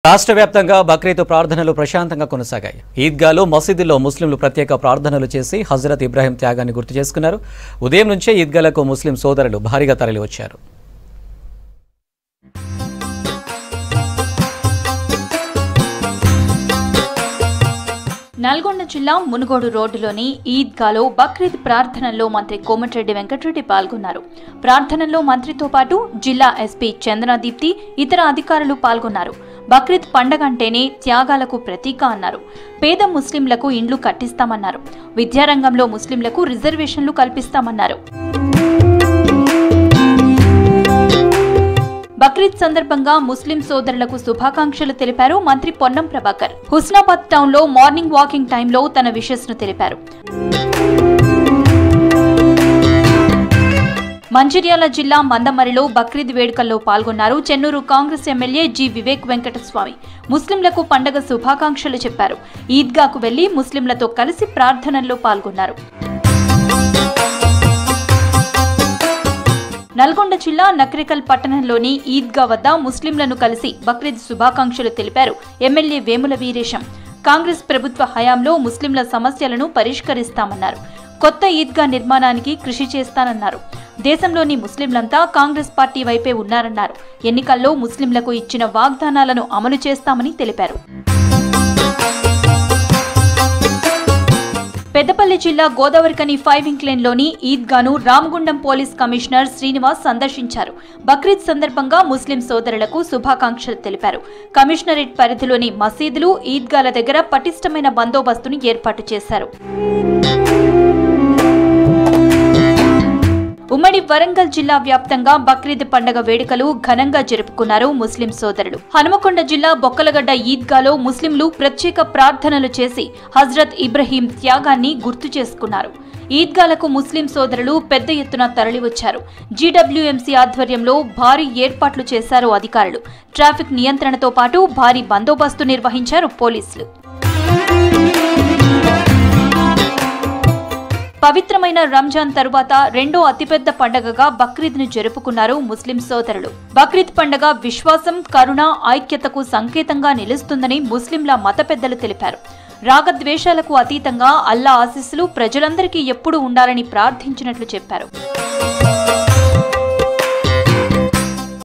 రాష్ట్ర వ్యాప్తంగా బక్రీద్ ప్రార్థనలు ప్రశాంతంగా కొనసాగాయి. ఈద్గాలో మసీదుల్లో ముస్లింలు ప్రత్యేక ప్రార్థనలు చేసి హజరత్ ఇబ్రాహీం త్యాగాన్ని గుర్తు చేసుకున్నారు. ఉదయం నుంచే ఈద్గాలకు ముస్లిం సోదరులు భారీగా తరలివచ్చారు. నల్గొండ జిల్లా మునుగోడు రోడ్డులోని ఈద్గాలో బక్రీద్ ప్రార్థనల్లో మంత్రి కోమటిరెడ్డి వెంకటరెడ్డి పాల్గొన్నారు. ప్రార్థనల్లో మంత్రితో పాటు జిల్లా ఎస్పీ చందనాదీప్తి, ఇతర అధికారులు పాల్గొన్నారు. బక్రీద్ పండగ అంటేనే త్యాగాలకు ప్రతీక అన్నారు. పేద ముస్లింలకు ఇండ్లు కట్టిస్తామన్నారు. విద్యారంగంలో ముస్లింలకు రిజర్వేషన్లు కల్పిస్తామన్నారు. బక్రీద్ సందర్భంగా ముస్లిం సోదరులకు శుభాకాంక్షలు తెలిపారు మంత్రి పొన్నం ప్రభాకర్. హుస్నాబాద్ టౌన్ లో మార్నింగ్ వాకింగ్ టైంలో తన విషెస్ ను తెలిపారు. మంచిర్యాల జిల్లా మందమరిలో బక్రీద్ వేడుకల్లో పాల్గొన్నారు. చెన్నూరు కాంగ్రెస్ ఎమ్మెల్యే జి వివేక్ వెంకటస్వామి ముస్లింలకు పండగ శుభాకాంక్షలు చెప్పారు. ఈద్గాకు వెళ్లి ముస్లింలతో కలిసి ప్రార్థనల్లో పాల్గొన్నారు. నల్గొండ జిల్లా నక్రేకల్ పట్టణంలోని ఈద్గా వద్ద ముస్లింలను కలిసి బక్రీద్ శుభాకాంక్షలు తెలిపారు ఎమ్మెల్యే వేముల వీరేశం. కాంగ్రెస్ ప్రభుత్వ హయాంలో ముస్లింల సమస్యలను పరిష్కరిస్తామన్నారు. కొత్త ఈద్గా నిర్మాణానికి కృషి చేస్తానన్నారు. దేశంలోని ముస్లింలంతా కాంగ్రెస్ పార్టీ వైపే ఉన్నారన్నారు. ఎన్నికల్లో ముస్లింలకు ఇచ్చిన వాగ్దానాలను అమలు చేస్తామని తెలిపారు. పెద్దపల్లి జిల్లా గోదావరికని 5 ఇంక్లేన్లోని ఈద్గాను రామగుండం పోలీస్ కమిషనర్ శ్రీనివాస్ సందర్శించారు. బక్రీద్ సందర్భంగా ముస్లిం సోదరులకు శుభాకాంక్షలు తెలిపారు. కమిషనరేట్ పరిధిలోని మసీదులు, ఈద్గాల దగ్గర పటిష్టమైన బందోబస్తును ఏర్పాటు చేశారు. ఉమ్మడి వరంగల్ జిల్లా వ్యాప్తంగా బక్రీద్ పండగ వేడుకలు ఘనంగా జరుపుకున్నారు ముస్లిం సోదరులు. హనుమకొండ జిల్లా బొక్కలగడ్డ ఈద్గాలో ముస్లింలు ప్రత్యేక ప్రార్థనలు చేసి హజరత్ ఇబ్రాహీం త్యాగాన్ని గుర్తు చేసుకున్నారు. ఈద్గాలకు ముస్లిం సోదరులు పెద్ద ఎత్తున తరలివచ్చారు. జీడబ్ల్యూఎంసీ ఆధ్వర్యంలో భారీ ఏర్పాట్లు చేశారు అధికారులు. ట్రాఫిక్ నియంత్రణతో పాటు భారీ బందోబస్తు నిర్వహించారు పోలీసులు. పవిత్రమైన రంజాన్ తరువాత రెండో అతిపెద్ద పండగగా బక్రీద్ ను జరుపుకున్నారు ముస్లిం సోదరులు. బక్రీద్ పండగ విశ్వాసం, కరుణ, ఐక్యతకు సంకేతంగా నిలుస్తుందని ముస్లింల మత పెద్దలు తెలిపారు. రాగద్వేషాలకు అతీతంగా అల్లా ఆశీస్సులు ప్రజలందరికీ ఎప్పుడూ ఉండాలని ప్రార్థించినట్లు చెప్పారు.